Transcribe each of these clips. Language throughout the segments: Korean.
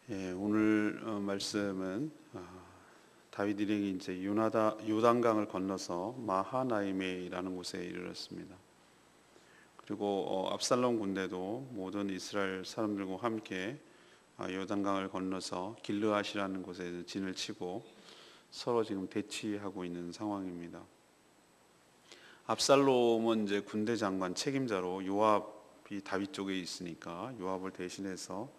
오늘 말씀은 다윗 일행이 이제 요단강을 건너서 마하나임이라는 곳에 이르렀습니다. 그리고 압살롬 군대도 모든 이스라엘 사람들과 함께 요단강을 건너서 길르앗이라는 곳에 진을 치고 서로 지금 대치하고 있는 상황입니다. 압살롬은 이제 군대 장관 책임자로 요압이 다윗 쪽에 있으니까 요압을 대신해서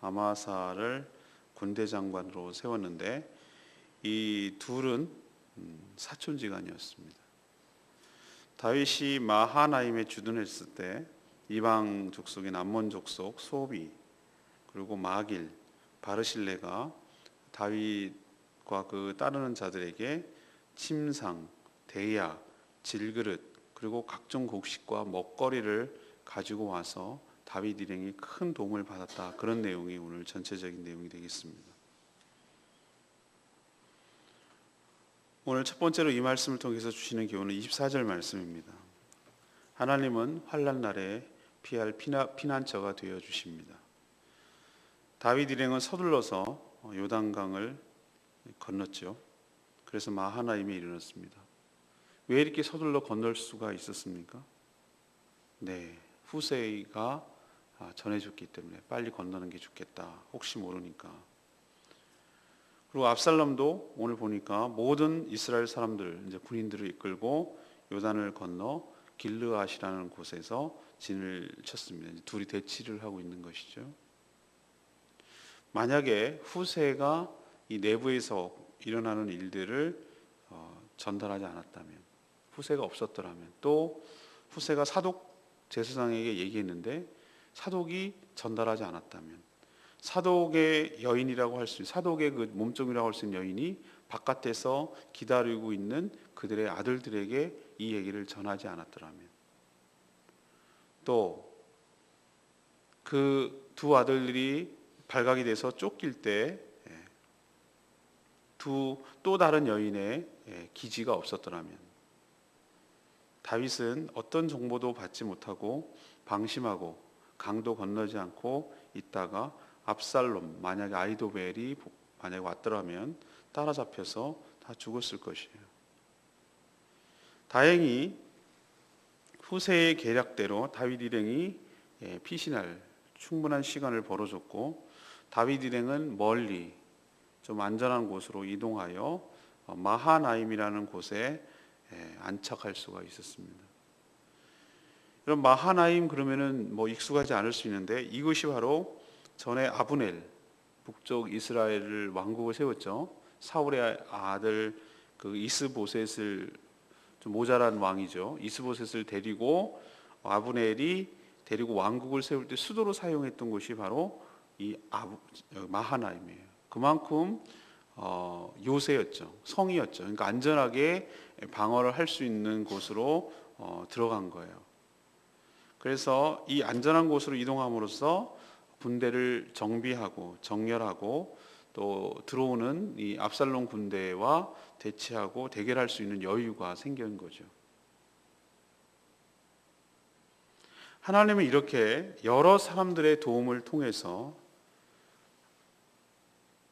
아마사를 군대 장관으로 세웠는데 이 둘은 사촌지간이었습니다. 다윗이 마하나임에 주둔했을 때 이방 족속인 암몬 족속 소비 그리고 마길 바르실레가 다윗과 그 따르는 자들에게 침상, 대야, 질그릇 그리고 각종 곡식과 먹거리를 가지고 와서 다윗 일행이 큰 도움을 받았다. 그런 내용이 오늘 전체적인 내용이 되겠습니다. 오늘 첫 번째로 이 말씀을 통해서 주시는 교훈은 24절 말씀입니다. 하나님은 환난 날에 피할 피난처가 되어 주십니다. 다윗 일행은 서둘러서 요단강을 건넜죠. 그래서 마하나임에 이르렀습니다. 왜 이렇게 서둘러 건널 수가 있었습니까? 후세이가 전해줬기 때문에 빨리 건너는 게 좋겠다. 혹시 모르니까. 그리고 압살롬도 오늘 보니까 모든 이스라엘 사람들, 이제 군인들을 이끌고 요단을 건너 길르앗이라는 곳에서 진을 쳤습니다. 둘이 대치를 하고 있는 것이죠. 만약에 후세가 이 내부에서 일어나는 일들을 전달하지 않았다면, 후세가 없었더라면, 또 후세가 사독 제사장에게 얘기했는데 사독이 전달하지 않았다면, 사독의 여인이라고 할 수 있는, 사독의 그 몸종이라고 할 수 있는 여인이 바깥에서 기다리고 있는 그들의 아들들에게 이 얘기를 전하지 않았더라면, 또 그 두 아들들이 발각이 돼서 쫓길 때 또 다른 여인의 기지가 없었더라면, 다윗은 어떤 정보도 받지 못하고 방심하고 강도 건너지 않고 있다가 압살롬, 만약에 아히도벨이 만약에 왔더라면 따라잡혀서 다 죽었을 것이에요. 다행히 후세의 계략대로 다윗 일행이 피신할 충분한 시간을 벌어줬고, 다윗 일행은 멀리 좀 안전한 곳으로 이동하여 마하나임이라는 곳에 안착할 수가 있었습니다. 그럼 마하나임 그러면은 뭐 익숙하지 않을 수 있는데, 이것이 바로 전에 아브넬 북쪽 이스라엘을 왕국을 세웠죠. 사울의 아들 그 이스보셋을, 좀 모자란 왕이죠. 이스보셋을 데리고 아브넬이 데리고 왕국을 세울 때 수도로 사용했던 곳이 바로 이 마하나임이에요. 그만큼 요새였죠. 성이었죠. 그러니까 안전하게 방어를 할 수 있는 곳으로 들어간 거예요. 그래서 이 안전한 곳으로 이동함으로써 군대를 정비하고 정렬하고 또 들어오는 이 압살롬 군대와 대치하고 대결할 수 있는 여유가 생긴 거죠. 하나님은 이렇게 여러 사람들의 도움을 통해서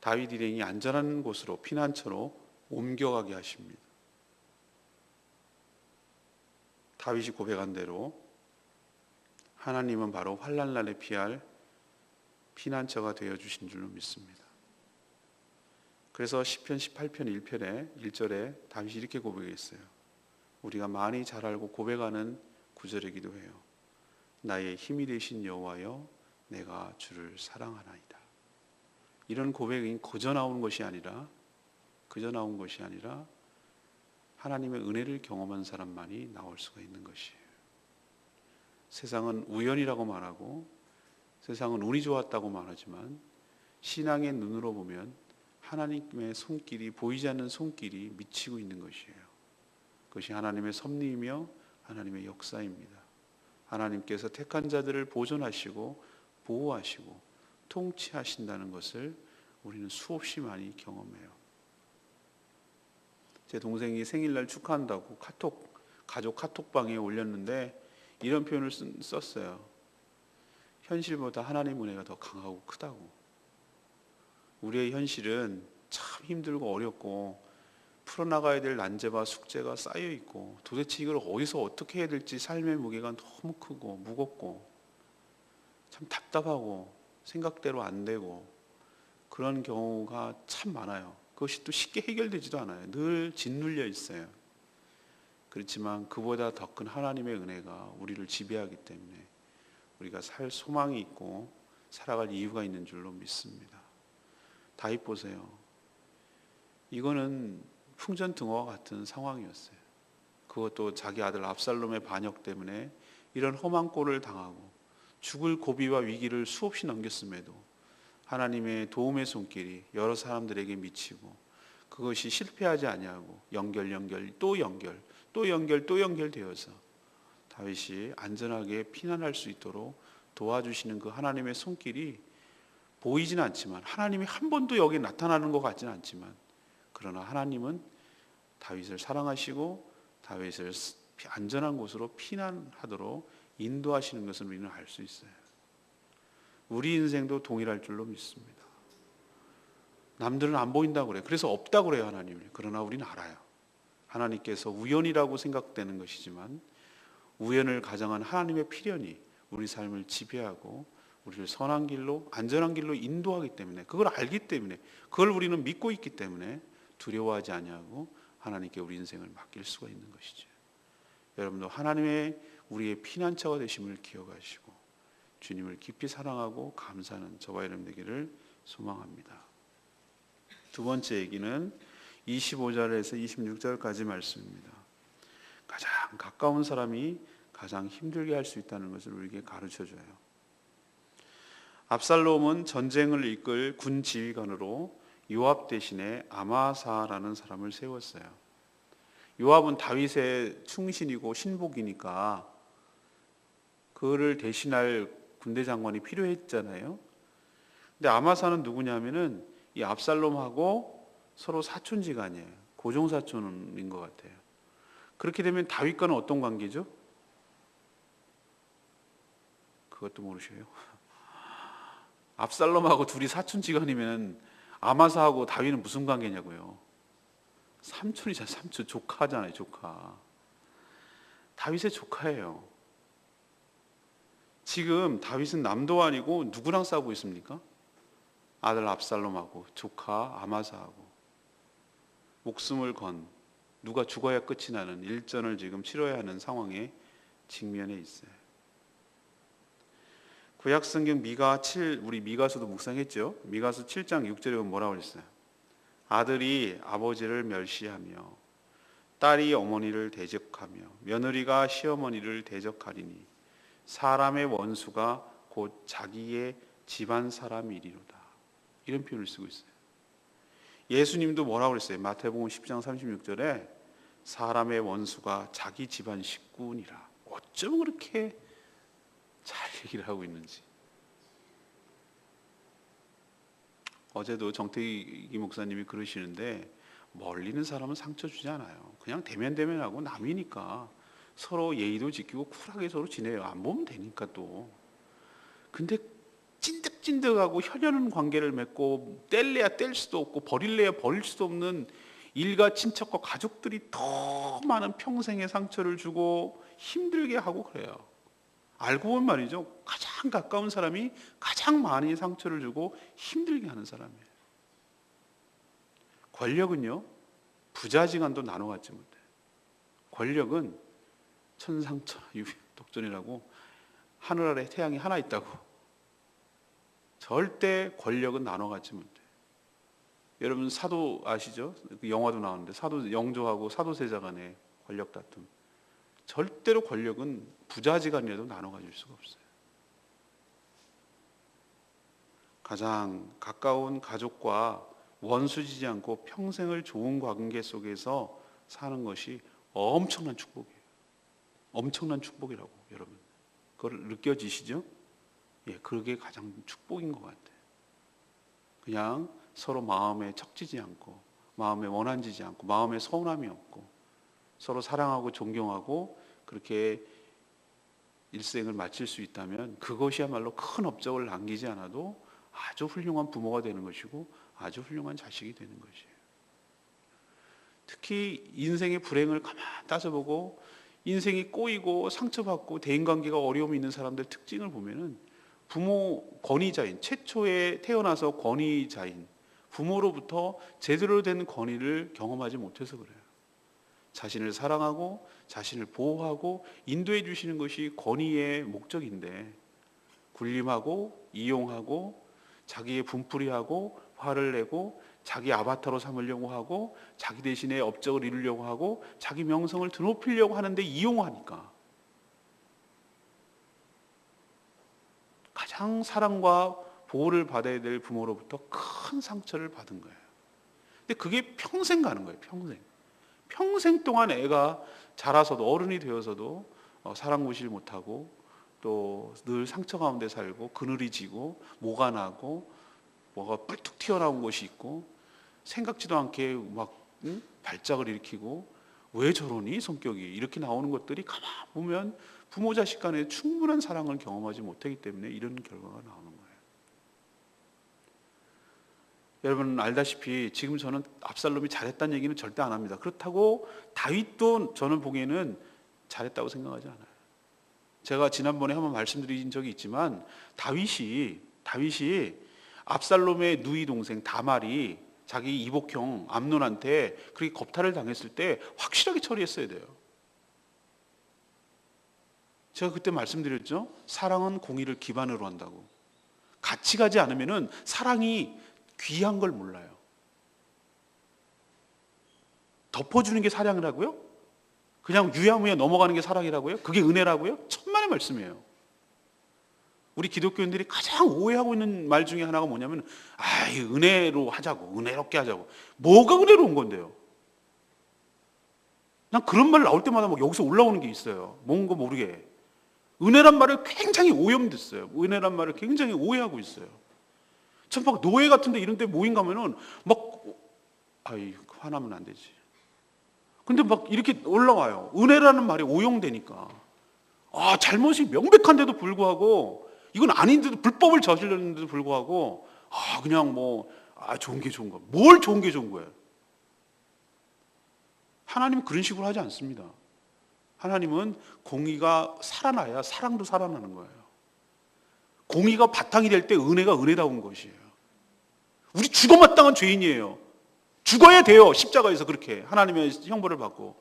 다윗 일행이 안전한 곳으로, 피난처로 옮겨가게 하십니다. 다윗이 고백한 대로 하나님은 바로 환난 날에 피할 피난처가 되어 주신 줄로 믿습니다. 그래서 시편 18편 1편에 1절에 다윗이 이렇게 고백했어요. 우리가 많이 잘 알고 고백하는 구절이기도 해요. 나의 힘이 되신 여호와여, 내가 주를 사랑하나이다. 이런 고백이 그저 나온 것이 아니라 하나님의 은혜를 경험한 사람만이 나올 수가 있는 것이에요. 세상은 우연이라고 말하고 세상은 운이 좋았다고 말하지만, 신앙의 눈으로 보면 하나님의 손길이, 보이지 않는 손길이 미치고 있는 것이에요. 그것이 하나님의 섭리이며 하나님의 역사입니다. 하나님께서 택한 자들을 보존하시고 보호하시고 통치하신다는 것을 우리는 수없이 많이 경험해요. 제 동생이 생일날 축하한다고 가족 카톡방에 올렸는데 이런 표현을 썼어요. 현실보다 하나님 은혜가 더 강하고 크다고. 우리의 현실은 참 힘들고 어렵고 풀어나가야 될 난제와 숙제가 쌓여 있고 도대체 이걸 어디서 어떻게 해야 될지 삶의 무게가 너무 크고 무겁고 참 답답하고 생각대로 안 되고 그런 경우가 참 많아요. 그것이 또 쉽게 해결되지도 않아요. 늘 짓눌려 있어요. 그렇지만 그보다 더 큰 하나님의 은혜가 우리를 지배하기 때문에 우리가 살 소망이 있고 살아갈 이유가 있는 줄로 믿습니다. 다윗 보세요. 이거는 풍전등화와 같은 상황이었어요. 그것도 자기 아들 압살롬의 반역 때문에 이런 험한 꼴을 당하고 죽을 고비와 위기를 수없이 넘겼음에도 하나님의 도움의 손길이 여러 사람들에게 미치고 그것이 실패하지 아니하고 연결되어서 다윗이 안전하게 피난할 수 있도록 도와주시는 그 하나님의 손길이 보이진 않지만, 하나님이 한 번도 여기 나타나는 것 같지는 않지만, 그러나 하나님은 다윗을 사랑하시고 다윗을 안전한 곳으로 피난하도록 인도하시는 것을 우리는 알 수 있어요. 우리 인생도 동일할 줄로 믿습니다. 남들은 안 보인다고 그래요. 그래서 없다고 그래요, 하나님이. 그러나 우리는 알아요. 하나님께서 우연이라고 생각되는 것이지만 우연을 가장한 하나님의 필연이 우리 삶을 지배하고 우리를 선한 길로, 안전한 길로 인도하기 때문에, 그걸 알기 때문에, 그걸 우리는 믿고 있기 때문에 두려워하지 아니하고 하나님께 우리 인생을 맡길 수가 있는 것이죠. 여러분도 하나님의 우리의 피난처가 되심을 기억하시고 주님을 깊이 사랑하고 감사하는 저와 여러분 되기를 소망합니다. 두 번째 얘기는 25절에서 26절까지 말씀입니다. 가장 가까운 사람이 가장 힘들게 할 수 있다는 것을 우리에게 가르쳐줘요. 압살롬은 전쟁을 이끌 군 지휘관으로 요압 대신에 아마사라는 사람을 세웠어요. 요압은 다윗의 충신이고 신복이니까 그를 대신할 군대 장관이 필요했잖아요. 근데 아마사는 누구냐면은 이 압살롬하고 서로 사촌지간이에요. 고종사촌인 것 같아요. 그렇게 되면 다윗과는 어떤 관계죠? 그것도 모르셔요? 압살롬하고 둘이 사촌지간이면 아마사하고 다윗은 무슨 관계냐고요? 삼촌이잖아요. 삼촌, 조카잖아요. 조카. 다윗의 조카예요. 지금 다윗은 남도 아니고 누구랑 싸우고 있습니까? 아들 압살롬하고 조카 아마사하고 목숨을 건, 누가 죽어야 끝이 나는 일전을 지금 치러야 하는 상황에 직면해 있어요. 구약성경 우리 미가서도 묵상했죠. 미가서 7장 6절에 보면 뭐라고 했어요? 아들이 아버지를 멸시하며 딸이 어머니를 대적하며 며느리가 시어머니를 대적하리니 사람의 원수가 곧 자기의 집안 사람이리로다. 이런 표현을 쓰고 있어요. 예수님도 뭐라고 그랬어요? 마태복음 10장 36절에 사람의 원수가 자기 집안 식구니라. 어쩜 그렇게 잘 얘기를 하고 있는지. 어제도 정태기 목사님이 그러시는데 멀리 있는 사람은 상처 주지 않아요. 그냥 대면대면하고 남이니까 서로 예의도 지키고 쿨하게 서로 지내요. 안 보면 되니까 또. 근데 찐득찐득하고 혈연 관계를 맺고 뗄래야 뗄 수도 없고 버릴래야 버릴 수도 없는 일가 친척과 가족들이 더 많은 평생의 상처를 주고 힘들게 하고 그래요. 알고 보면 말이죠. 가장 가까운 사람이 가장 많이 상처를 주고 힘들게 하는 사람이에요. 권력은요, 부자지간도 나눠 갖지 못해요. 권력은 천상천하 독존이라고 하늘 아래 태양이 하나 있다고. 절대 권력은 나눠 갖지 못해요. 여러분 사도 아시죠? 그 영화도 나오는데 사도 영조하고 사도세자 간의 권력 다툼. 절대로 권력은 부자지간이라도 나눠 가질 수가 없어요. 가장 가까운 가족과 원수지지 않고 평생을 좋은 관계 속에서 사는 것이 엄청난 축복이에요. 엄청난 축복이라고 여러분. 그걸 느껴지시죠? 예, 그게 가장 축복인 것 같아요. 그냥 서로 마음에 척지지 않고 마음에 원한지지 않고 마음에 서운함이 없고 서로 사랑하고 존경하고 그렇게 일생을 마칠 수 있다면 그것이야말로 큰 업적을 남기지 않아도 아주 훌륭한 부모가 되는 것이고 아주 훌륭한 자식이 되는 것이에요. 특히 인생의 불행을 가만 따져보고 인생이 꼬이고 상처받고 대인관계가 어려움이 있는 사람들 특징을 보면은 부모 권위자인, 최초에 태어나서 권위자인 부모로부터 제대로 된 권위를 경험하지 못해서 그래요. 자신을 사랑하고 자신을 보호하고 인도해 주시는 것이 권위의 목적인데 군림하고 이용하고 자기의 분풀이하고 화를 내고 자기 아바타로 삼으려고 하고 자기 대신에 업적을 이루려고 하고 자기 명성을 드높이려고 하는데 이용하니까 가장 사랑과 보호를 받아야 될 부모로부터 큰 상처를 받은 거예요. 근데 그게 평생 가는 거예요. 평생 동안 애가 자라서도 어른이 되어서도 사랑무시를 못하고 또 늘 상처 가운데 살고 그늘이 지고 모가 나고 뭐가 뿔뚝 튀어나온 것이 있고 생각지도 않게 막 발작을 일으키고 왜 저러니 성격이 이렇게 나오는 것들이 가만 보면 부모 자식 간에 충분한 사랑을 경험하지 못하기 때문에 이런 결과가 나오는 거예요. 여러분 알다시피 지금 저는 압살롬이 잘했다는 얘기는 절대 안 합니다. 그렇다고 다윗도 저는 보기에는 잘했다고 생각하지 않아요. 제가 지난번에 한번 말씀드린 적이 있지만 다윗이 압살롬의 누이 동생 다말이 자기 이복형 암논한테 그렇게 겁탈을 당했을 때 확실하게 처리했어야 돼요. 제가 그때 말씀드렸죠. 사랑은 공의를 기반으로 한다고. 같이 가지 않으면은 사랑이 귀한 걸 몰라요. 덮어주는 게 사랑이라고요? 그냥 유야무야 넘어가는 게 사랑이라고요? 그게 은혜라고요? 천만의 말씀이에요. 우리 기독교인들이 가장 오해하고 있는 말 중에 하나가 뭐냐면 은혜로 하자고, 은혜롭게 하자고. 뭐가 은혜로운 건데요? 난 그런 말 나올 때마다 막 여기서 올라오는 게 있어요. 뭔가 모르게. 은혜란 말을 굉장히 오염됐어요. 은혜란 말을 굉장히 오해하고 있어요. 참 막 노예 같은데 이런 데 모임 가면은 막 화나면 안 되지. 근데 막 이렇게 올라와요. 은혜라는 말이 오용되니까. 잘못이 명백한데도 불구하고 이건 아닌데도 불법을 저질렀는데도 불구하고 그냥 좋은 게 좋은 거. 뭘 좋은 게 좋은 거예요? 하나님은 그런 식으로 하지 않습니다. 하나님은 공의가 살아나야 사랑도 살아나는 거예요. 공의가 바탕이 될 때 은혜가 은혜다운 것이에요. 우리 죽어마땅한 죄인이에요. 죽어야 돼요. 십자가에서 그렇게 하나님의 형벌을 받고.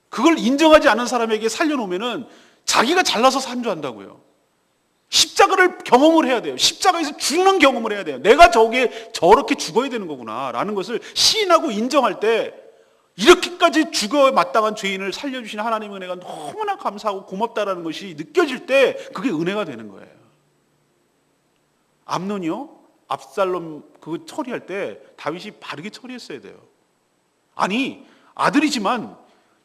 그걸 인정하지 않은 사람에게 살려놓으면은 자기가 잘나서 산 줄 안다고요. 십자가를 경험을 해야 돼요. 십자가에서 죽는 경험을 해야 돼요. 내가 저렇게 죽어야 되는 거구나 라는 것을 시인하고 인정할 때 이렇게까지 죽어 마땅한 죄인을 살려주신 하나님의 은혜가 너무나 감사하고 고맙다라는 것이 느껴질 때 그게 은혜가 되는 거예요. 암논이요? 압살롬 그거 처리할 때 다윗이 바르게 처리했어야 돼요. 아니 아들이지만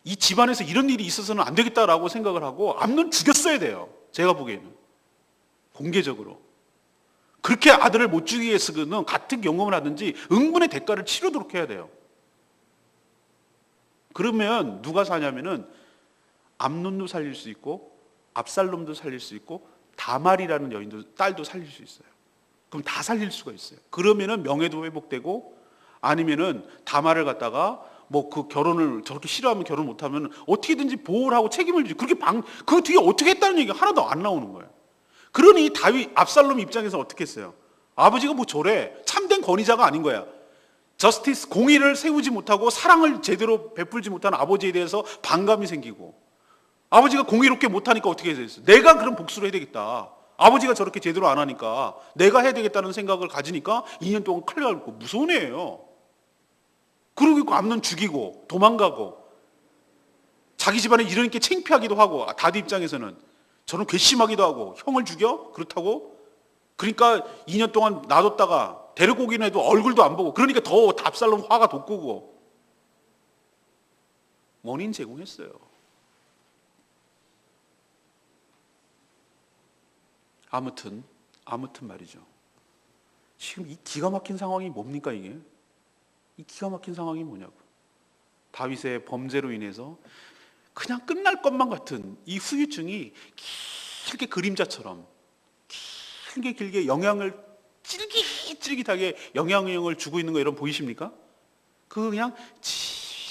이 집안에서 이런 일이 있어서는 안 되겠다라고 생각을 하고 암논 죽였어야 돼요. 제가 보기에는 공개적으로. 그렇게 아들을 못 죽이게 해서는 같은 경험을 하든지 응분의 대가를 치르도록 해야 돼요. 그러면 누가 사냐면은 암논도 살릴 수 있고 압살롬도 살릴 수 있고 다말이라는 여인도 딸도 살릴 수 있어요. 그럼 다 살릴 수가 있어요. 그러면은 명예도 회복되고 아니면은 다말을 갖다가 그 결혼을 저렇게 싫어하면 결혼 못하면 어떻게든지 보호를 하고 책임을 지고 그 뒤에 어떻게 했다는 얘기가 하나도 안 나오는 거예요. 그러니 압살롬 입장에서 어떻게 했어요? 아버지가 저래 참된 권위자가 아닌 거야. 저스티스 공의를 세우지 못하고 사랑을 제대로 베풀지 못한 아버지에 대해서 반감이 생기고 아버지가 공의롭게 못하니까 어떻게 해야 됐어요? 내가 그럼 복수를 해야 되겠다. 아버지가 저렇게 제대로 안 하니까 내가 해야 되겠다는 생각을 가지니까 2년 동안 칼 갈고 무서운 애예요. 그러고 암논 죽이고 도망가고 자기 집안에 이러니까 창피하기도 하고 다드 입장에서는 저는 괘씸하기도 하고 형을 죽여? 그렇다고? 그러니까 2년 동안 놔뒀다가 데리고 오긴 해도 얼굴도 안 보고 그러니까 더 압살롬 화가 돋구고 원인 제공했어요. 아무튼 말이죠. 지금 이 기가 막힌 상황이 뭡니까 이게? 이 기가 막힌 상황이 뭐냐고. 다윗의 범죄로 인해서 그냥 끝날 것만 같은 이 후유증이 길게 그림자처럼 길게 영향을 찔깃찔깃하게 영향을 주고 있는 거 여러분 보이십니까? 그 그냥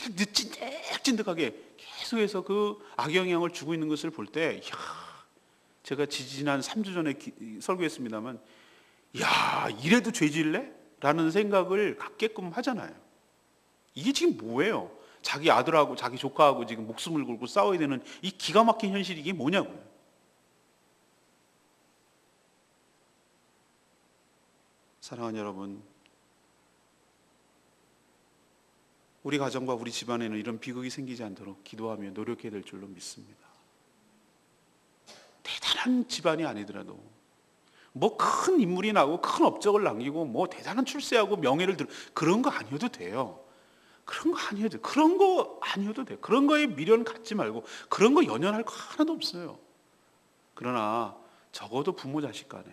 찐득찐득하게 계속해서 그 악영향을 주고 있는 것을 볼 때, 제가 지난 3주 전에 설교했습니다만, 야, 이래도 죄질래? 라는 생각을 갖게끔 하잖아요. 이게 지금 뭐예요? 자기 아들하고 자기 조카하고 지금 목숨을 걸고 싸워야 되는 이 기가 막힌 현실이 이게 뭐냐고요. 사랑하는 여러분, 우리 가정과 우리 집안에는 이런 비극이 생기지 않도록 기도하며 노력해야 될 줄로 믿습니다. 대단한 집안이 아니더라도 뭐 큰 인물이 나고 큰 업적을 남기고 뭐 대단한 출세하고 명예를 그런 거 아니어도 돼요. 그런 거 아니어도 돼요. 그런 거 아니어도 돼요. 그런 거에 미련 갖지 말고 그런 거 연연할 거 하나도 없어요. 그러나 적어도 부모 자식 간에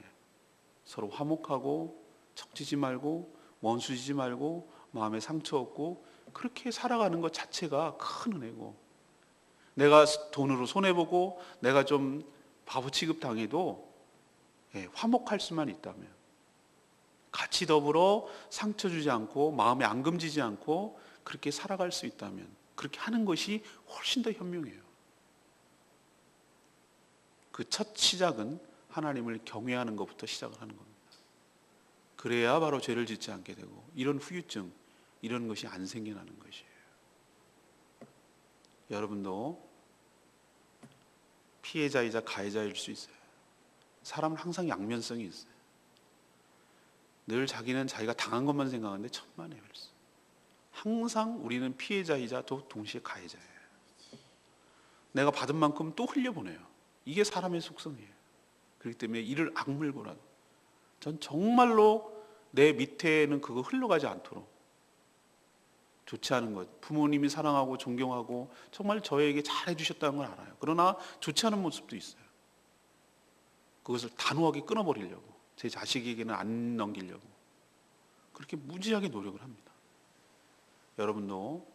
서로 화목하고 척지지 말고 원수지지 말고 마음에 상처 없고 그렇게 살아가는 것 자체가 큰 은혜고, 내가 돈으로 손해보고 내가 좀 바보 취급당해도 화목할 수만 있다면, 같이 더불어 상처 주지 않고 마음에 앙금지지 않고 그렇게 살아갈 수 있다면, 그렇게 하는 것이 훨씬 더 현명해요. 그 첫 시작은 하나님을 경외하는 것부터 시작을 하는 겁니다. 그래야 바로 죄를 짓지 않게 되고 이런 후유증, 이런 것이 안 생겨나는 것이에요. 여러분도 피해자이자 가해자일 수 있어요. 사람은 항상 양면성이 있어요. 늘 자기는 자기가 당한 것만 생각하는데 천만에요. 항상 우리는 피해자이자 또 동시에 가해자예요. 내가 받은 만큼 또 흘려보내요. 이게 사람의 속성이에요. 그렇기 때문에 이를 악물고라도 전 정말로 내 밑에는 그거 흘러가지 않도록 좋지 않은 것, 부모님이 사랑하고 존경하고 정말 저에게 잘해 주셨다는 걸 알아요. 그러나 좋지 않은 모습도 있어요. 그것을 단호하게 끊어버리려고, 제 자식에게는 안 넘기려고 그렇게 무지하게 노력을 합니다. 여러분도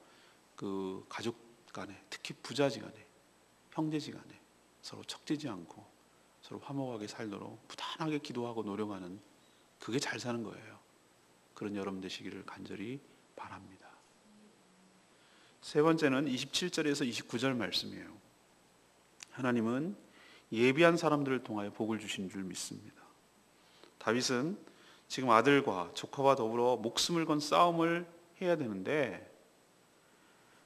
그 가족 간에, 특히 부자지간에, 형제지간에 서로 척지지 않고 서로 화목하게 살도록 부단하게 기도하고 노력하는, 그게 잘 사는 거예요. 그런 여러분 되시기를 간절히 바랍니다. 세 번째는 27절에서 29절 말씀이에요. 하나님은 예비한 사람들을 통하여 복을 주신 줄 믿습니다. 다윗은 지금 아들과 조카와 더불어 목숨을 건 싸움을 해야 되는데,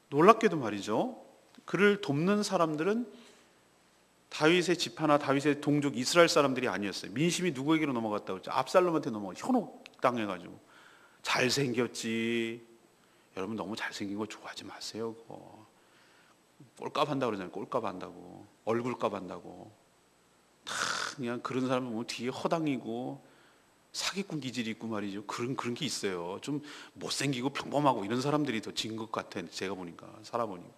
놀랍게도 말이죠, 그를 돕는 사람들은 다윗의 지파나 다윗의 동족 이스라엘 사람들이 아니었어요. 민심이 누구에게로 넘어갔다고 그랬죠? 압살롬한테 현혹당해가지고. 잘생겼지. 여러분 너무 잘생긴 거 좋아하지 마세요. 그거. 꼴값 한다고 그러잖아요. 꼴값 한다고. 얼굴값 한다고. 다 그냥 그런 사람 보면 뒤에 허당이고 사기꾼 기질이 있고 말이죠. 그런 게 있어요. 좀 못생기고 평범하고 이런 사람들이 더 진 것 같아. 제가 보니까, 살아보니까.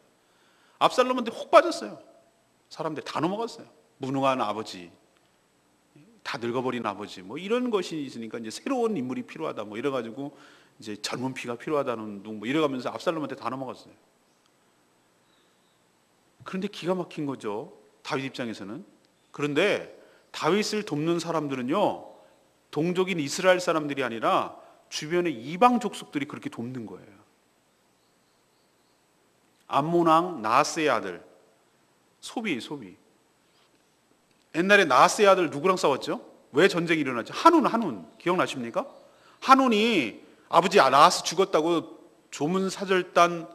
압살롬한테 혹 빠졌어요. 사람들 다 넘어갔어요. 무능한 아버지, 다 늙어버린 아버지, 뭐 이런 것이 있으니까 이제 새로운 인물이 필요하다, 뭐 이래가지고 이제 젊은 피가 필요하다는 둥, 뭐 이래가면서 압살롬한테 다 넘어갔어요. 그런데 기가 막힌 거죠, 다윗 입장에서는. 그런데 다윗을 돕는 사람들은요, 동족인 이스라엘 사람들이 아니라 주변의 이방 족속들이 그렇게 돕는 거예요. 암몬 왕 나하스의 아들 소비. 옛날에 나하스의 아들 누구랑 싸웠죠? 왜 전쟁이 일어났죠? 한운 기억나십니까? 한운이 아버지 나하스 죽었다고 조문사절단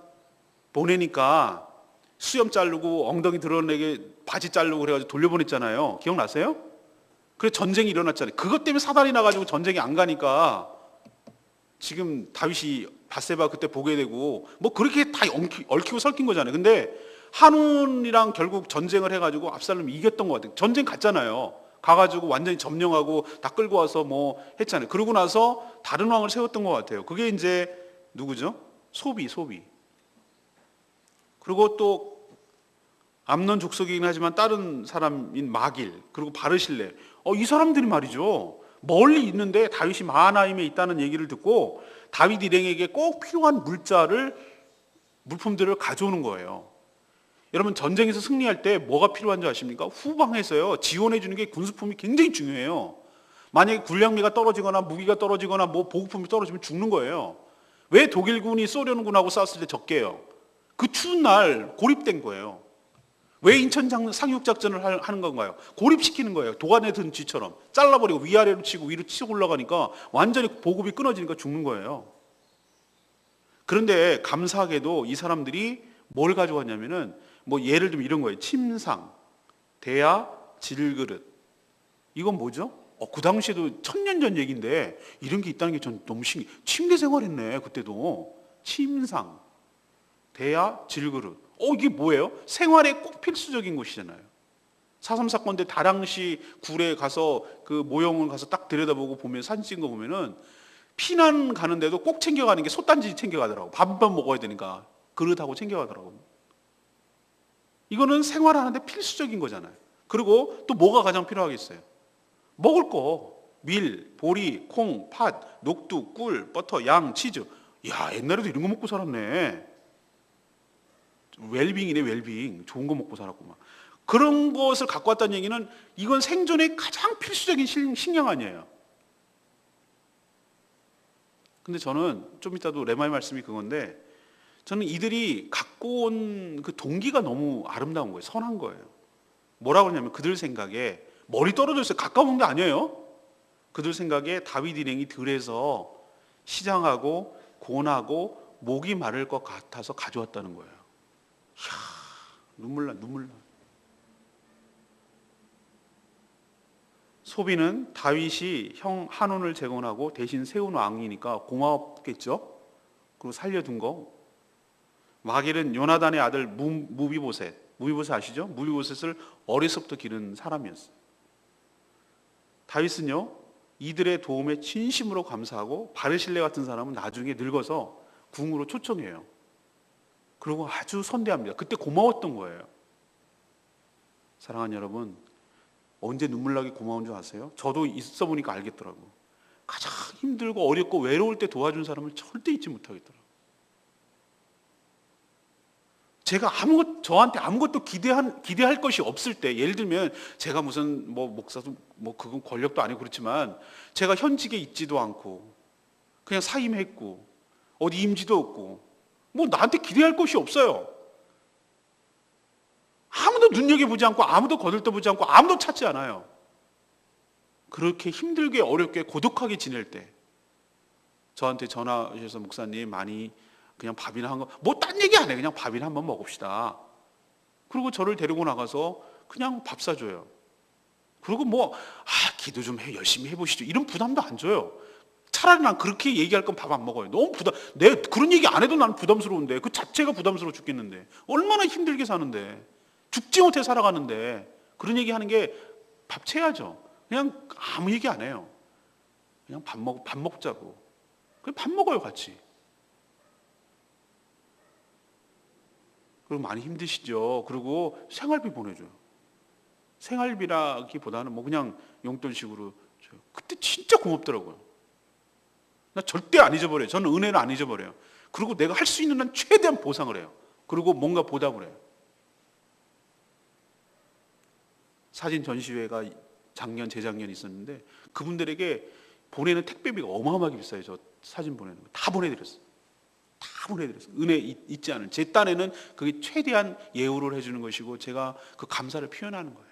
보내니까 수염 자르고 엉덩이 드러내게 바지 자르고 그래가지고 돌려보냈잖아요. 기억나세요? 그래서 전쟁이 일어났잖아요. 그것 때문에 사단이 나가지고 전쟁이 안 가니까 지금 다윗이 밧세바 그때 보게 되고 뭐 그렇게 다 얽히고 설킨 거잖아요. 근데 한운이랑 결국 전쟁을 해가지고 압살롬이 이겼던 것 같아요. 전쟁 갔잖아요. 가가지고 완전히 점령하고 다 끌고 와서 뭐 했잖아요. 그러고 나서 다른 왕을 세웠던 것 같아요. 그게 이제 누구죠? 소비. 그리고 또 암논 족속이긴 하지만 다른 사람인 마길, 그리고 바르실레. 이 사람들이 말이죠, 멀리 있는데 다윗이 마하나임에 있다는 얘기를 듣고 다윗 일행에게 꼭 필요한 물품들을 가져오는 거예요. 여러분 전쟁에서 승리할 때 뭐가 필요한 줄 아십니까? 후방에서요 지원해 주는 게 군수품이 굉장히 중요해요. 만약에 군량미가 떨어지거나 무기가 떨어지거나 뭐 보급품이 떨어지면 죽는 거예요. 왜 독일군이 소련군하고 싸웠을 때 적게요? 그 추운 날 고립된 거예요. 왜 인천 상륙작전을 하는 건가요? 고립시키는 거예요. 도간에 든 쥐처럼 잘라버리고 위아래로 치고 위로 치고 올라가니까 완전히 보급이 끊어지니까 죽는 거예요. 그런데 감사하게도 이 사람들이 뭘 가져왔냐면은 뭐 예를 들면 이런 거예요. 침상, 대야, 질그릇. 이건 뭐죠? 그 당시에도 1000년 전 얘기인데 이런 게 있다는 게 전 너무 신기해. 침대 생활했네 그때도. 침상, 대야, 질그릇. 이게 뭐예요? 생활에 꼭 필수적인 것이잖아요. 4.3 사건 때 다랑시 굴에 가서 그 모형을 가서 딱 들여다보고 보면 사진 찍은 거 보면은 피난 가는데도 꼭 챙겨가는 게 솥단지 챙겨가더라고. 밥 한 번 먹어야 되니까 그릇하고 챙겨가더라고. 이거는 생활하는데 필수적인 거잖아요. 그리고 또 뭐가 가장 필요하겠어요? 먹을 거. 밀, 보리, 콩, 팥, 녹두, 꿀, 버터, 양, 치즈. 야, 옛날에도 이런 거 먹고 살았네. 웰빙이네, 웰빙. 좋은 거 먹고 살았구만. 그런 것을 갖고 왔다는 얘기는 이건 생존에 가장 필수적인 식량 아니에요. 근데 저는 좀 이따도 레마의 말씀이 그건데 저는 이들이 갖고 온 그 동기가 너무 아름다운 거예요. 선한 거예요. 뭐라고 하냐면 그들 생각에 머리 떨어져 있어요. 가까운 게 아니에요. 그들 생각에 다윗 일행이 들에서 시장하고 곤하고 목이 마를 것 같아서 가져왔다는 거예요. 이야, 눈물 나. 소비는 다윗이 형 한온을 재건하고 대신 세운 왕이니까 고마웠겠죠. 그리고 살려둔 거. 마길은 요나단의 아들 무비보셋 아시죠? 무비보셋을 어려서부터 기른 사람이었어요. 다윗은요 이들의 도움에 진심으로 감사하고 바르실레 같은 사람은 나중에 늙어서 궁으로 초청해요. 그리고 아주 선대합니다. 그때 고마웠던 거예요. 사랑하는 여러분, 언제 눈물 나게 고마운 줄 아세요? 저도 있어 보니까 알겠더라고. 가장 힘들고 어렵고 외로울 때 도와준 사람을 절대 잊지 못하겠더라고. 제가 저한테 아무것도 기대할 것이 없을 때, 예를 들면 제가 무슨 목사도 그건 권력도 아니고 그렇지만 제가 현직에 있지도 않고 그냥 사임했고 어디 임지도 없고 나한테 기대할 것이 없어요. 아무도 눈여겨보지 않고 아무도 거들떠보지 않고 아무도 찾지 않아요. 그렇게 힘들게 어렵게 고독하게 지낼 때 저한테 전화하셔서 목사님 많이 그냥 밥이나 한 거 딴 얘기 안 해. 그냥 밥이나 한번 먹읍시다. 그리고 저를 데리고 나가서 그냥 밥 사줘요. 그리고 기도 좀 열심히 해보시죠. 이런 부담도 안 줘요. 차라리 난 그렇게 얘기할 건 밥 안 먹어요. 너무 내 그런 얘기 안 해도 난 부담스러운데 그 자체가 부담스러워 죽겠는데 얼마나 힘들게 사는데 죽지 못해 살아가는데 그런 얘기 하는 게 밥 채야죠. 그냥 아무 얘기 안 해요. 그냥 밥 먹자고. 그냥 밥 먹어요 같이. 그리고 많이 힘드시죠. 그리고 생활비 보내줘요. 생활비라기보다는 그냥 용돈식으로 줘요. 그때 진짜 고맙더라고요. 나 절대 안 잊어버려요. 저는 은혜를 안 잊어버려요. 그리고 내가 할 수 있는 한 최대한 보상을 해요. 그리고 뭔가 보답을 해요. 사진 전시회가 작년, 재작년 있었는데 그분들에게 보내는 택배비가 어마어마하게 비싸요. 저 사진 보내는 거. 다 보내드렸어요. 은혜 잊지 않은. 제 딴에는 그게 최대한 예우를 해주는 것이고 제가 그 감사를 표현하는 거예요.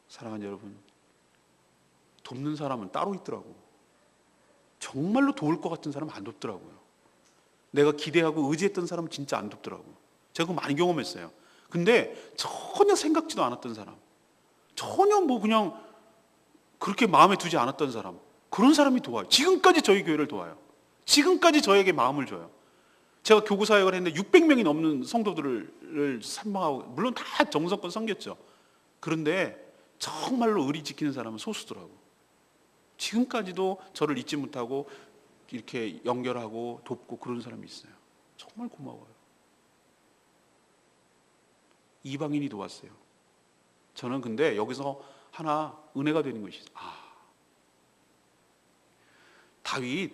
사랑하는 여러분, 돕는 사람은 따로 있더라고. 정말로 도울 것 같은 사람은 안 돕더라고요. 내가 기대하고 의지했던 사람은 진짜 안 돕더라고. 제가 그거 많이 경험했어요. 근데 전혀 생각지도 않았던 사람, 전혀 그냥 그렇게 마음에 두지 않았던 사람, 그런 사람이 도와요. 지금까지 저희 교회를 도와요. 지금까지 저에게 마음을 줘요. 제가 교구 사역을 했는데 600명이 넘는 성도들을 선망하고, 물론 다 정성껏 섬겼죠. 그런데 정말로 의리 지키는 사람은 소수더라고. 지금까지도 저를 잊지 못하고 이렇게 연결하고 돕고 그런 사람이 있어요. 정말 고마워요. 이방인이 도왔어요. 저는 근데 여기서 하나 은혜가 되는 것이 있어요. 다윗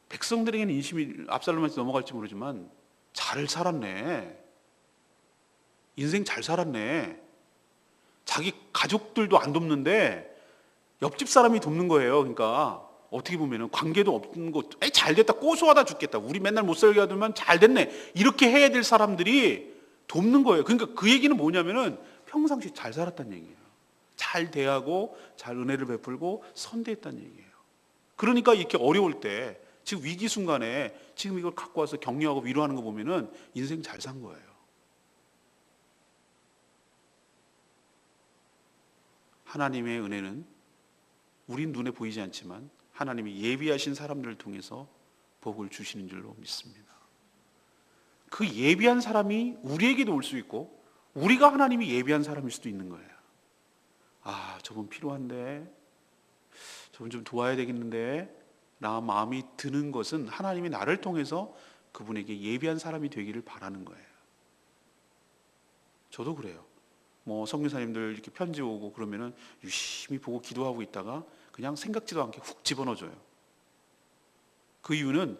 백성들에게는 인심이 압살롬한테 넘어갈지 모르지만 잘 살았네. 인생 잘 살았네. 자기 가족들도 안 돕는데 옆집 사람이 돕는 거예요. 그러니까 어떻게 보면은 관계도 없는 거, 잘 됐다, 고소하다 죽겠다, 우리 맨날 못 살게 하더만 잘 됐네, 이렇게 해야 될 사람들이 돕는 거예요. 그러니까 그 얘기는 뭐냐면은 평상시 잘 살았다는 얘기예요. 잘 대하고 잘 은혜를 베풀고 선대했다는 얘기예요. 그러니까 이렇게 어려울 때, 지금 위기 순간에 지금 이걸 갖고 와서 격려하고 위로하는 거 보면은 인생 잘 산 거예요. 하나님의 은혜는 우린 눈에 보이지 않지만 하나님이 예비하신 사람들을 통해서 복을 주시는 줄로 믿습니다. 그 예비한 사람이 우리에게도 올 수 있고 우리가 하나님이 예비한 사람일 수도 있는 거예요. 아, 저분 필요한데, 저분 좀 도와야 되겠는데 나 마음이 드는 것은 하나님이 나를 통해서 그분에게 예비한 사람이 되기를 바라는 거예요. 저도 그래요. 뭐 성교사님들 이렇게 편지 오고 그러면은 유심히 보고 기도하고 있다가 그냥 생각지도 않게 훅 집어넣어줘요. 그 이유는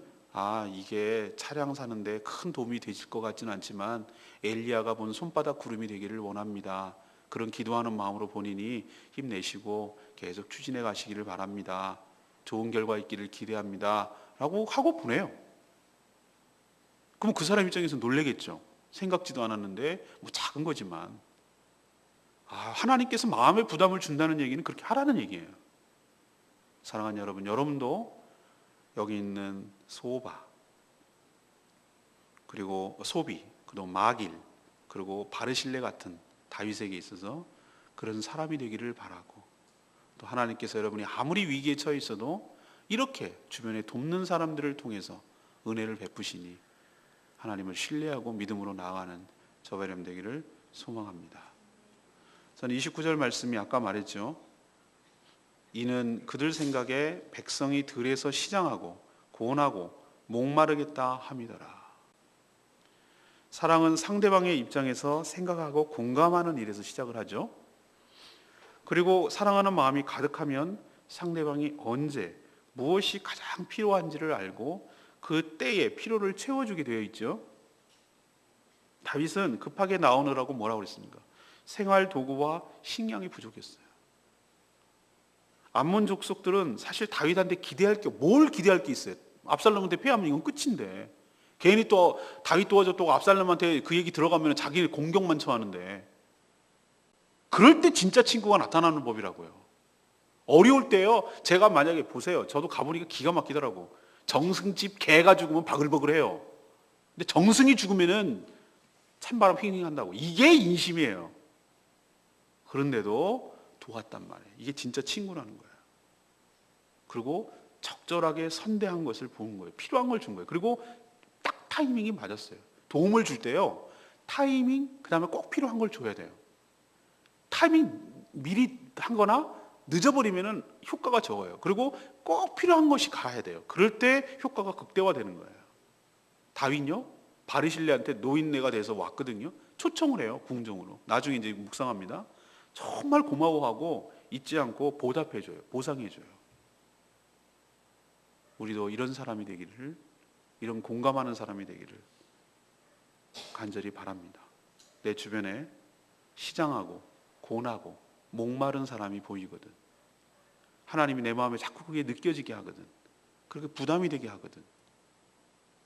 이게 차량 사는데 큰 도움이 되실 것 같지는 않지만 엘리야가 본 손바닥 구름이 되기를 원합니다. 그런 기도하는 마음으로 본인이 힘내시고 계속 추진해 가시기를 바랍니다. 좋은 결과 있기를 기대합니다. 라고 하고 보내요. 그럼 그 사람 입장에서 놀라겠죠. 생각지도 않았는데 뭐 작은 거지만. 하나님께서 마음의 부담을 준다는 얘기는 그렇게 하라는 얘기예요. 사랑하는 여러분, 여러분도 여기 있는 소바, 그리고 소비, 그리고 마길, 그리고 바르실레 같은 다윗에게 있어서 그런 사람이 되기를 바라고, 또 하나님께서 여러분이 아무리 위기에 처해 있어도 이렇게 주변에 돕는 사람들을 통해서 은혜를 베푸시니 하나님을 신뢰하고 믿음으로 나아가는 저와 여러분 되기를 소망합니다. 저는 29절 말씀이 아까 말했죠. 이는 그들 생각에 백성이 들에서 시장하고 고온하고 목마르겠다 함이더라. 사랑은 상대방의 입장에서 생각하고 공감하는 일에서 시작을 하죠. 그리고 사랑하는 마음이 가득하면 상대방이 언제 무엇이 가장 필요한지를 알고 그 때에 필요를 채워주게 되어 있죠. 다윗은 급하게 나오느라고 뭐라고 그랬습니까? 생활 도구와 식량이 부족했어요. 암몬 족속들은 사실 다윗한테 뭘 기대할 게 있어요? 압살롬한테 패하면 이건 끝인데, 괜히 또 다윗 도와줬다고 압살롬한테 그 얘기 들어가면 자기는 공격만 처하는데, 그럴 때 진짜 친구가 나타나는 법이라고요. 어려울 때요, 제가 만약에 보세요, 저도 가보니까 기가 막히더라고. 정승집 개가 죽으면 바글바글해요. 근데 정승이 죽으면은 찬바람 휘잉 한다고. 이게 인심이에요. 그런데도 도왔단 말이에요. 이게 진짜 친구라는 거예요. 그리고 적절하게 선대한 것을 본 거예요. 필요한 걸 준 거예요. 그리고 딱 타이밍이 맞았어요. 도움을 줄 때요, 타이밍, 그 다음에 꼭 필요한 걸 줘야 돼요. 타이밍 미리 한 거나 늦어버리면 효과가 적어요. 그리고 꼭 필요한 것이 가야 돼요. 그럴 때 효과가 극대화되는 거예요. 다윗요, 바르실레한테 노인네가 돼서 왔거든요. 초청을 해요, 궁정으로. 나중에 이제 묵상합니다. 정말 고마워하고 잊지 않고 보답해줘요. 보상해줘요. 우리도 이런 사람이 되기를, 이런 공감하는 사람이 되기를 간절히 바랍니다. 내 주변에 시장하고 고나고 목마른 사람이 보이거든. 하나님이 내 마음에 자꾸 그게 느껴지게 하거든. 그렇게 부담이 되게 하거든.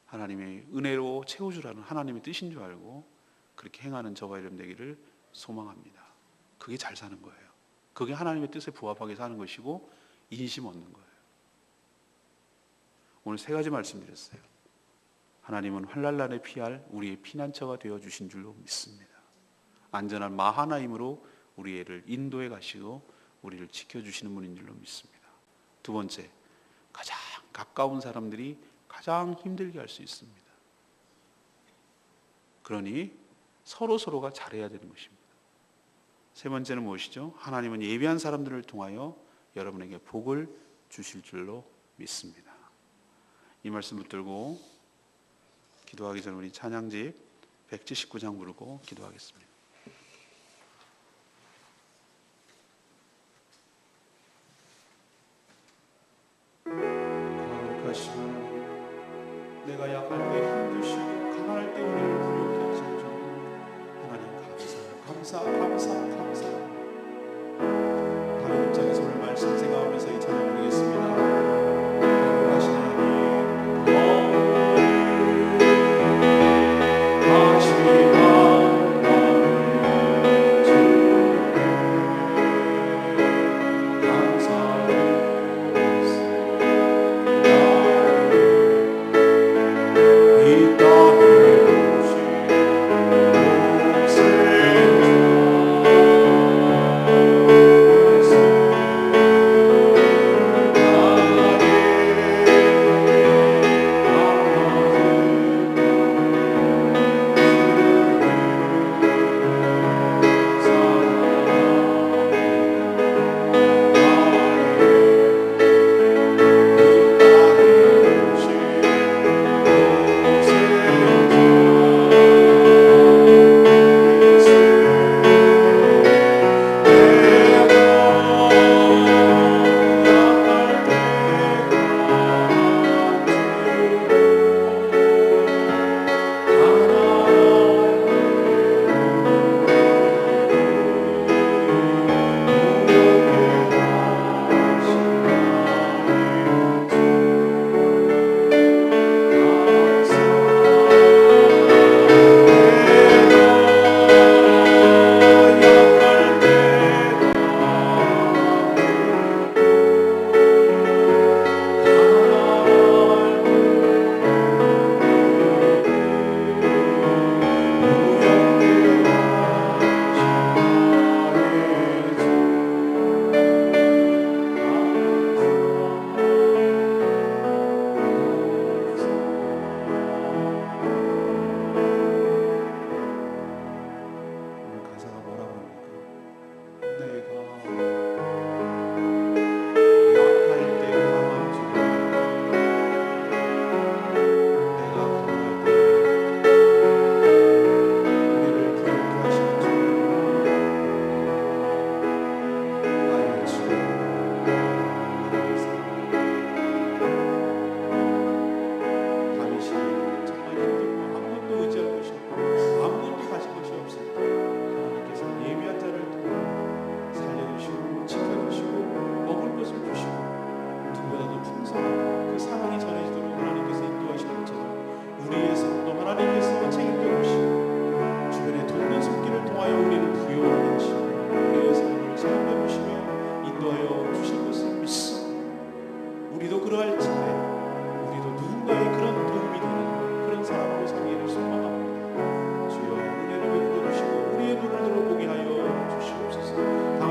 하나님의 은혜로 채워주라는 하나님의 뜻인 줄 알고 그렇게 행하는 저와 여러분 되기를 소망합니다. 그게 잘 사는 거예요. 그게 하나님의 뜻에 부합하게 사는 것이고 인심 얻는 거예요. 오늘 세 가지 말씀드렸어요. 하나님은 환난날에 피할 우리의 피난처가 되어주신 줄로 믿습니다. 안전한 마하나임으로 우리를 인도해 가시고 우리를 지켜주시는 분인 줄로 믿습니다. 두 번째, 가장 가까운 사람들이 가장 힘들게 할 수 있습니다. 그러니 서로가 잘해야 되는 것입니다. 세 번째는 무엇이죠? 하나님은 예비한 사람들을 통하여 여러분에게 복을 주실 줄로 믿습니다. 이 말씀 붙들고 기도하기 전에 우리 찬양집 179장 부르고 기도하겠습니다. 거룩하신 내가 약할 때 힘주시고 가난할 때 우리를 부유케 하신 주 하나님 감사. 다른 입장에서 오늘 말씀 생각하면서 이 찬양 드리겠습니다. 거룩하신 하나님, 거룩하신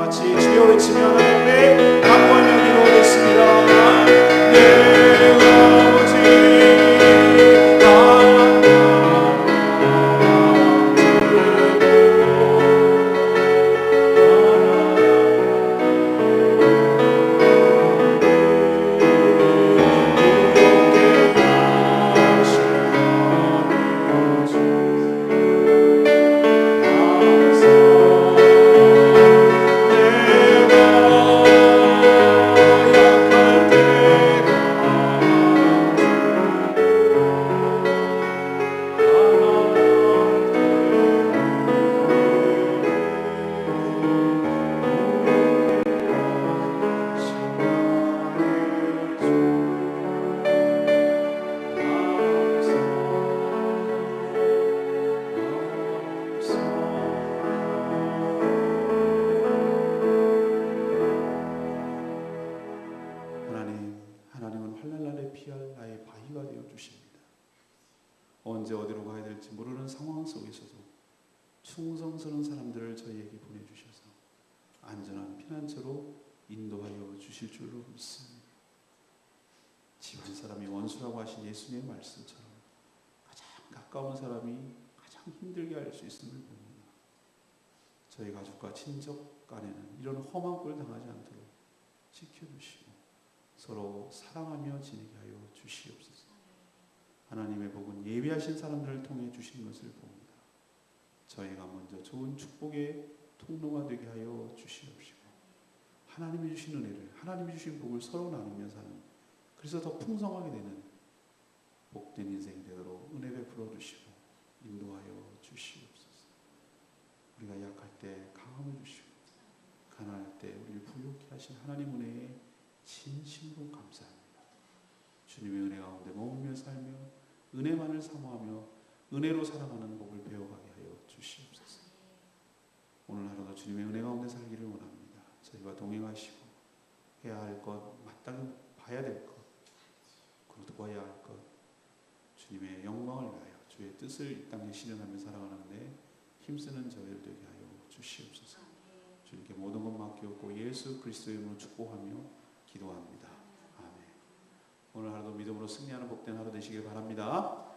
같이 주여 외치며 하나님의 강권을 기도하겠습니다. 내 아버지 언제 어디로 가야 될지 모르는 상황 속에서도 충성스러운 사람들을 저희에게 보내주셔서 안전한 피난처로 인도하여 주실 줄로 믿습니다. 집안 사람이 원수라고 하신 예수님의 말씀처럼 가장 가까운 사람이 가장 힘들게 할 수 있음을 봅니다. 저희 가족과 친족 간에는 이런 험한 꼴 당하지 않도록 지켜주시고 서로 사랑하며 지내게 하여 주시옵소서. 하나님의 복은 예비하신 사람들을 통해 주신 것을 봅니다. 저희가 먼저 좋은 축복의 통로가 되게 하여 주시옵시고 하나님이 주신 은혜를, 하나님이 주신 복을 서로 나누며 사는, 그래서 더 풍성하게 되는 복된 인생이 되도록 은혜 베풀어 주시고 인도하여 주시옵소서. 우리가 약할 때 강함을 주시고 가난할 때 우리를 부유케 하신 하나님 은혜에 진심으로 감사합니다. 주님의 은혜 가운데 머물며 살며 은혜만을 사모하며 은혜로 살아가는 법을 배워가게 하여 주시옵소서. 오늘 하루도 주님의 은혜 가운데 살기를 원합니다. 저희와 동행하시고 해야 할 것, 마땅히 봐야 될 것, 거둬야 할 것, 주님의 영광을 위하여 주의 뜻을 이 땅에 실현하며 살아가는데 힘쓰는 저희를 되게 하여 주시옵소서. 주님께 모든 것 맡기옵고 예수 그리스도의 이름으로 축복하며 기도합니다. 아멘. 오늘 하루도 믿음으로 승리하는 복된 하루 되시길 바랍니다.